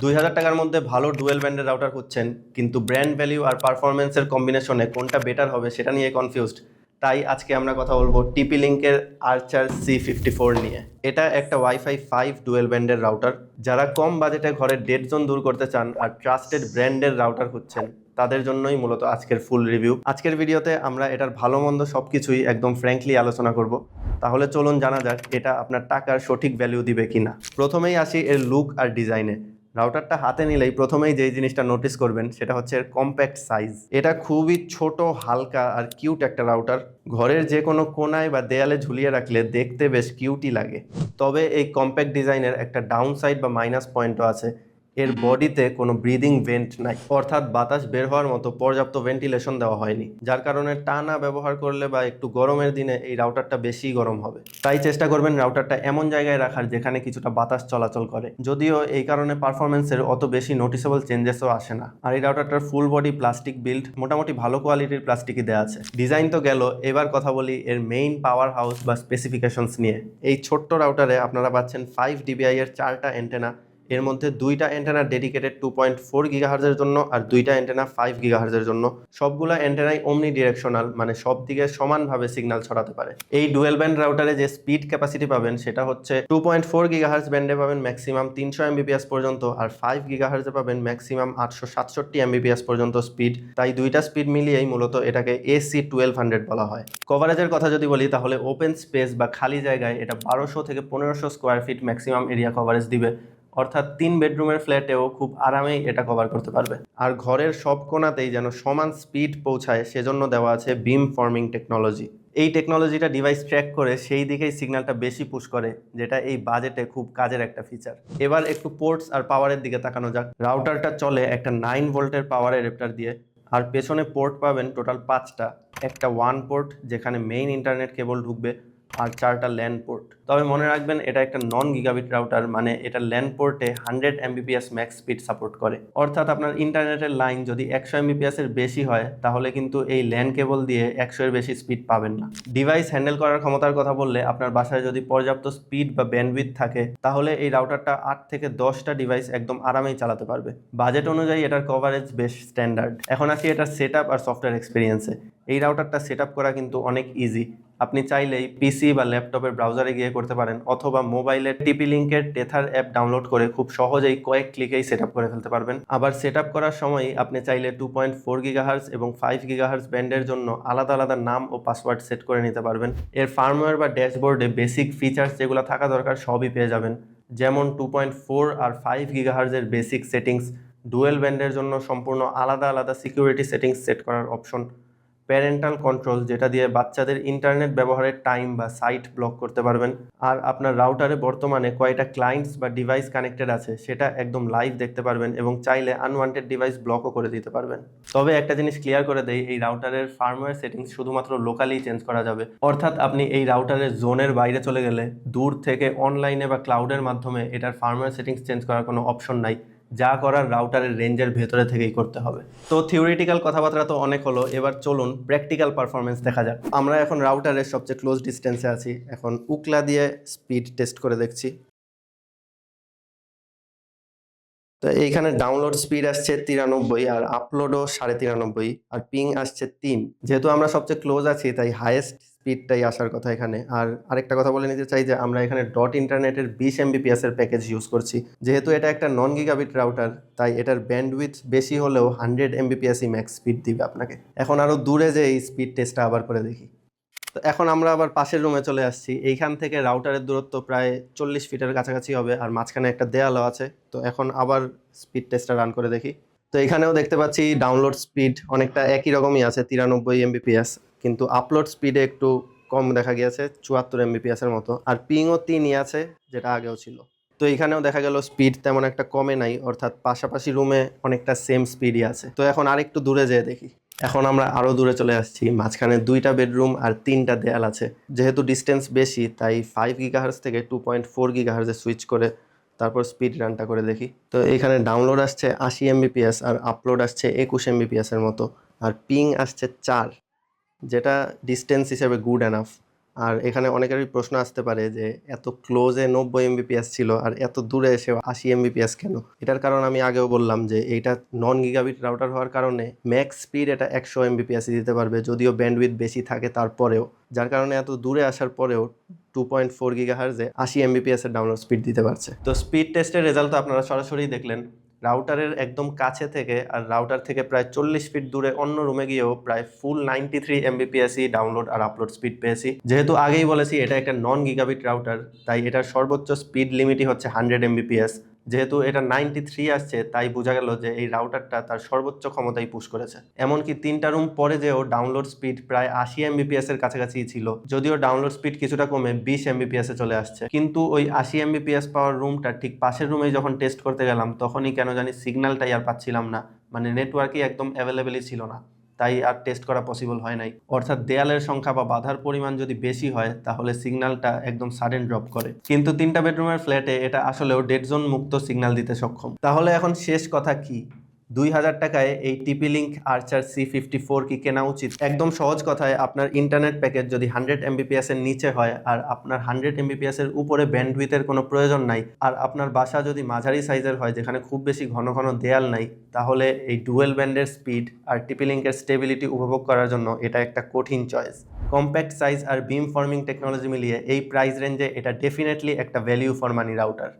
2000 টাকার মধ্যে ভালো ডুয়েল ব্যান্ডের রাউটার খুঁজছেন, কিন্তু ব্র্যান্ড ভ্যালু আর পারফরমেন্সের কম্বিনেশনে কোনটা বেটার হবে সেটা নিয়ে কনফিউজড। তাই আজকে আমরা কথা বলবো টিপি লিঙ্কের আর্চার C54 নিয়ে। এটা একটা ওয়াইফাই 5 ডুয়েল ব্যান্ডের রাউটার। যারা কম বাজেটে ঘরের ডেড জোন দূর করতে চান আর ট্রাস্টেড ব্র্যান্ডের রাউটার খুঁজছেন, তাদের জন্যই মূলত আজকের ফুল রিভিউ। আজকের ভিডিওতে আমরা এটার ভালো মন্দ সবকিছুই একদম ফ্র্যাঙ্কলি আলোচনা করব। তাহলে চলুন জানা যাক এটা আপনার টাকার সঠিক ভ্যালু দিবে কিনা। প্রথমেই আসি এর লুক আর ডিজাইনে। রাউটারটা হাতে নিলেই প্রথমেই যেই জিনিসটা নোটিস করবেন সেটা হচ্ছে এর কম্প্যাক্ট সাইজ। এটা খুবই ছোট, হালকা আর কিউট একটা রাউটার। ঘরের যে কোনো কোনায় বা দেয়ালে ঝুলিয়ে রাখলে দেখতে বেশ কিউটই লাগে। তবে এই কম্প্যাক্ট ডিজাইনের একটা ডাউন সাইড বা মাইনাস পয়েন্টও আছে। এর বডিতে কোনো ব্রিদিং ভেন্ট নাই, অর্থাৎ বাতাস বের হওয়ার মতো পর্যাপ্ত ভেন্টিলেশন দেওয়া হয়নি, যার কারণে টানা ব্যবহার করলে বা একটু গরমের দিনে এই রাউটারটা বেশি গরম হবে। তাই চেষ্টা করবেন রাউটারটা এমন জায়গায় রাখার যেখানে কিছুটা বাতাস চলাচল করে। যদিও এই কারণে পারফরমেন্সের অত বেশি নোটিসেবল চেঞ্জেসও আসে না। আর এই রাউটারটার ফুল বডি প্লাস্টিক বিল্ড, মোটামুটি ভালো কোয়ালিটির প্লাস্টিকই দেওয়া আছে। ডিজাইন তো গেল, এবার কথা বলি এর মেইন পাওয়ার হাউস বা স্পেসিফিকেশনস নিয়ে। এই ছোট্ট রাউটারে আপনারা পাচ্ছেন 5 dBi এর 4টা অ্যান্টেনা। এর মধ্যে 2টা অ্যান্টেনা ডেডিকেটেড 2.4 গিগাহার্জের জন্য আর 2টা অ্যান্টেনা 5 গিগাহার্জের জন্য। সবগুলা অ্যান্টেনাই ওমনি ডিরেকশনাল, মানে সব দিকে সমানভাবে সিগন্যাল ছড়াতে পারে। এই ডুয়েল ব্যান্ড রাউটারে যে স্পিড ক্যাপাসিটি পাবেন সেটা হচ্ছে 2.4 গিগাহার্জ ব্যান্ডে পাবেন ম্যাক্সিমাম 300 Mbps পর্যন্ত, আর 5 গিগাহার্জে পাবেন ম্যাক্সিমাম 867 Mbps পর্যন্ত স্পিড। তাই দুইটা স্পিড মিলিয়েই মূলত এটাকে AC1200 বলা হয়। কভারেজের কথা যদি বলি তাহলে ওপেন স্পেস বা খালি জায়গায় এটা 1200 থেকে 1500 square feet maximum area coverage দিবে, অর্থাৎ 3 বেডরুমের ফ্ল্যাটেও খুব আরামেই এটা কভার করতে পারবে। আর ঘরের সব কোণাতেই যেন সমান স্পিড পৌঁছায় সেজন্য দেওয়া আছে বিম ফর্মিং টেকনোলজি। এই টেকনোলজিটা ডিভাইস ট্র্যাক করে সেই দিকেই সিগন্যালটা বেশি পুশ করে, যেটা এই বাজেটে খুব কাজের একটা ফিচার। এবার একটু পোর্টস আর পাওয়ারের দিকে তাকানো যাক। রাউটারটা চলে একটা 9 ভোল্টের পাওয়ার অ্যাডাপ্টার দিয়ে, আর পেছনে পোর্ট পাবেন টোটাল 5টা। একটা 1 পোর্ট যেখানে মেইন ইন্টারনেট কেবল ঢুকবে, আর 4টা ল্যান পোর্ট। তবে মনে রাখবেন এটা একটা নন গিগাবিট রাউটার, মানে এটা ল্যান পোর্টে 100 Mbps ম্যাক্স স্পিড সাপোর্ট করে। অর্থাৎ আপনার ইন্টারনেটের লাইন যদি 100 Mbps এর বেশি হয় তাহলে কিন্তু এই ল্যান কেবল দিয়ে 100 এর বেশি স্পিড পাবেন না। ডিভাইস হ্যান্ডেল করার ক্ষমতার কথা বললে আপনার বাসায় যদি পর্যাপ্ত স্পিড বা ব্যান্ডউইথ থাকে তাহলে এই রাউটারটা 8 থেকে 10টা ডিভাইস একদম আরামেই চালাতে পারবে। বাজেট অনুযায়ী এটার কভারেজ বেশ স্ট্যান্ডার্ড। এখন আসি এটার সেটআপ আর সফটওয়্যার এক্সপিরিয়েন্সে। এই রাউটারটা সেটআপ করা কিন্তু অনেক ইজি। আপনি চাইলেই পিসি বা ল্যাপটপের ব্রাউজারে গিয়ে করতে পারেন, অথবা মোবাইলের টিপি লিঙ্কের টেথার অ্যাপ ডাউনলোড করে খুব সহজেই কয়েক ক্লিকেই সেটআপ করে ফেলতে পারবেন। আবার সেটআপ করার সময় আপনি চাইলে 2.4 গিগাহার্জ এবং 5 গিগাহার্জ ব্যান্ডের জন্য আলাদা আলাদা নাম ও পাসওয়ার্ড সেট করে নিতে পারবেন। এর ফার্মওয়্যার বা ড্যাশবোর্ডে বেসিক ফিচার্স যেগুলো থাকা দরকার সবই পেয়ে যাবেন, যেমন 2.4 আর 5 গিগাহার্জের বেসিক সেটিংস, ডুয়েল ব্যান্ডের জন্য সম্পূর্ণ আলাদা আলাদা সিকিউরিটি সেটিংস সেট করার অপশন, প্যারেন্টাল কন্ট্রোল যেটা দিয়ে বাচ্চাদের ইন্টারনেট ব্যবহারের টাইম বা সাইট ব্লক করতে পারবেন, আর আপনার রাউটারে বর্তমানে কয়টা ক্লায়েন্টস বা ডিভাইস কানেক্টেড আছে সেটা একদম লাইভ দেখতে পারবেন এবং চাইলে আনওয়ান্টেড ডিভাইস ব্লকও করে দিতে পারবেন। তবে একটা জিনিস ক্লিয়ার করে দেই, এই রাউটারের ফার্মওয়্যার সেটিংস শুধুমাত্র লোকালি চেঞ্জ করা যাবে, অর্থাৎ আপনি এই রাউটারের জোনের বাইরে চলে গেলে দূর থেকে অনলাইনে বা ক্লাউডের মাধ্যমে এটার ফার্মওয়্যার সেটিংস চেঞ্জ করার কোনো অপশন নাই। যা করার রাউটারের রেঞ্জের ভেতরে থেকেই করতে হবে। তো থিওরিটিক্যাল কথাবার্তা তো অনেক হলো, এবার চলুন প্র্যাকটিক্যাল পারফরমেন্স দেখা যাক। আমরা এখন রাউটারের সবচেয়ে ক্লোজ ডিস্টেন্সে আছি। এখন উকলা দিয়ে স্পিড টেস্ট করে দেখছি। তো এইখানে ডাউনলোড স্পিড আসছে 93 আর আপলোডও 93.5, আর পিং আসছে 3। যেহেতু আমরা সবচেয়ে ক্লোজ আছি তাই হাইয়েস্ট স্পিডটাই আসার কথা এখানে। আর আরেকটা কথা বলে নিতে চাই যে আমরা এখানে ডট ইন্টারনেটের 20 Mbps এর প্যাকেজ ইউজ করছি। যেহেতু এটা একটা নন গিগাবিট রাউটার তাই এটার ব্যান্ডউইথ বেশি হলেও 100 Mbps ম্যাক্স স্পিড দিবে আপনাকে। এখন আরও দূরে যে এই স্পিড টেস্টটা আবার করে দেখি। তো এখন আমরা আবার পাশের রুমে চলে আসছি। এইখান থেকে রাউটারের দূরত্ব প্রায় 40 ফিটের কাছাকাছি হবে, আর মাঝখানে একটা দেয়ালও আছে। তো এখন আবার স্পিড টেস্টটা রান করে দেখি। তো এখানেও দেখতে পাচ্ছি ডাউনলোড স্পিড অনেকটা একই রকমই আছে 93 Mbps, কিন্তু আপলোড স্পিডে একটু কম দেখা গিয়েছে 74 Mbps এর মতো, আর পিংও 3ই আছে যেটা আগেও ছিল। তো এখানেও দেখা গেল স্পিড তেমন একটা কমে নাই, অর্থাৎ পাশাপাশি রুমে অনেকটা সেম স্পিডই আছে। তো এখন আরেকটু দূরে যেয়ে দেখি। এখন আমরা আরও দূরে চলে আসছি। মাঝখানে 2টা বেডরুম আর 3টা দেয়াল আছে। যেহেতু ডিস্টেন্স বেশি তাই 5 গিগাহার্জ থেকে 2.4 গিগাহার্জে সুইচ করে তারপর স্পিড রানটা করে দেখি। তো এখানে ডাউনলোড আসছে 80 Mbps আর আপলোড আসছে 21 Mbps এর মতো, আর পিং আসছে 4, যেটা ডিস্টেন্স হিসেবে গুড এনাফ। আর এখানে অনেকেরই প্রশ্ন আসতে পারে যে এত ক্লোজে 90 এমবিপিএস ছিল আর এত দূরে এসে 80 এমবিপিএস কেন? এটার কারণ আমি আগেও বললাম যে এইটা নন গিগাবিট রাউটার হওয়ার কারণে ম্যাক্স স্পিড এটা 100 এমবিপিএস দিতে পারবে, যদিও ব্যান্ডউইথ বেশি থাকে তারপরেও, যার কারণে এত দূরে আসার পরেও 2.4 গিগাহার্জে 80 এমবিপিএস এর ডাউনলোড স্পিড দিতে পারছে। তো স্পিড টেস্টের রেজাল্ট তো আপনারা সরাসরি দেখলেন। রাউটারের একদম কাছে থেকে আর রাউটার থেকে প্রায় 40 ফিট দূরে অন্য রুমে গিয়েও প্রায় ফুল 93 এমবিপিএসই ডাউনলোড আর আপলোড স্পিড পেয়েছি। যেহেতু আগেই বলেছি এটা একটা নন গিগাবিট রাউটার, তাই এটার সর্বোচ্চ স্পিড লিমিটই হচ্ছে 100 এমবিপিএস। যেহেতু এটা 93 আসছে, তাই বোঝা গেল যে এই রাউটারটা তার সর্বোচ্চ ক্ষমতাই পুশ করেছে। এমনকি 3টা রুম পরে যেও ডাউনলোড স্পিড প্রায় 80 এমবিপিএস এর কাছাকাছি ছিল, যদিও ডাউনলোড স্পিড কিছুটা কমে 20 এমবিপিএস এ চলে আসছে। কিন্তু ওই 80 এমবিপিএস পাওয়ার রুমটা ঠিক পাশের রুমেই যখন টেস্ট করতে গেলাম, তখনই কেন জানি সিগন্যালটাই আর পাচ্ছিলাম না, মানে নেটওয়ার্কই একদম অ্যাভেলেবেলই ছিল না, তাই আর টেস্ট করা পসিবল হয় নাই। অর্থাৎ দেয়ালের সংখ্যা বা বাধার পরিমাণ যদি বেশি হয় তাহলে সিগন্যালটা একদম সাডেন ড্রপ করে। কিন্তু 3টা বেডরুমের ফ্ল্যাটে এটা আসলেও ডেড জোন মুক্ত সিগন্যাল দিতে সক্ষম। তাহলে এখন শেষ কথা কি, 2000 টাকায় এই টিপি লিঙ্ক আর্চার C54 কি কেনা উচিত? একদম সহজ কথায়, আপনার ইন্টারনেট প্যাকেজ যদি 100 এমবিপিএস এর নিচে হয় আর আপনার 100 এমবিপিএস এর উপরে ব্যান্ডউইথের কোনো প্রয়োজন নাই, আর আপনার বাসা যদি মাঝারি সাইজের হয় যেখানে খুব বেশি ঘন ঘন দেয়াল নাই, তাহলে এই ডুয়েল ব্যান্ডের স্পিড আর টিপি লিঙ্কের স্টেবিলিটি উপভোগ করার জন্য এটা একটা কঠিন চয়েস। কম্প্যাক্ট সাইজ আর বিম ফর্মিং টেকনোলজি মিলিয়ে এই প্রাইস রেঞ্জে এটা ডেফিনেটলি একটা ভ্যালিউ ফর মানি রাউটার।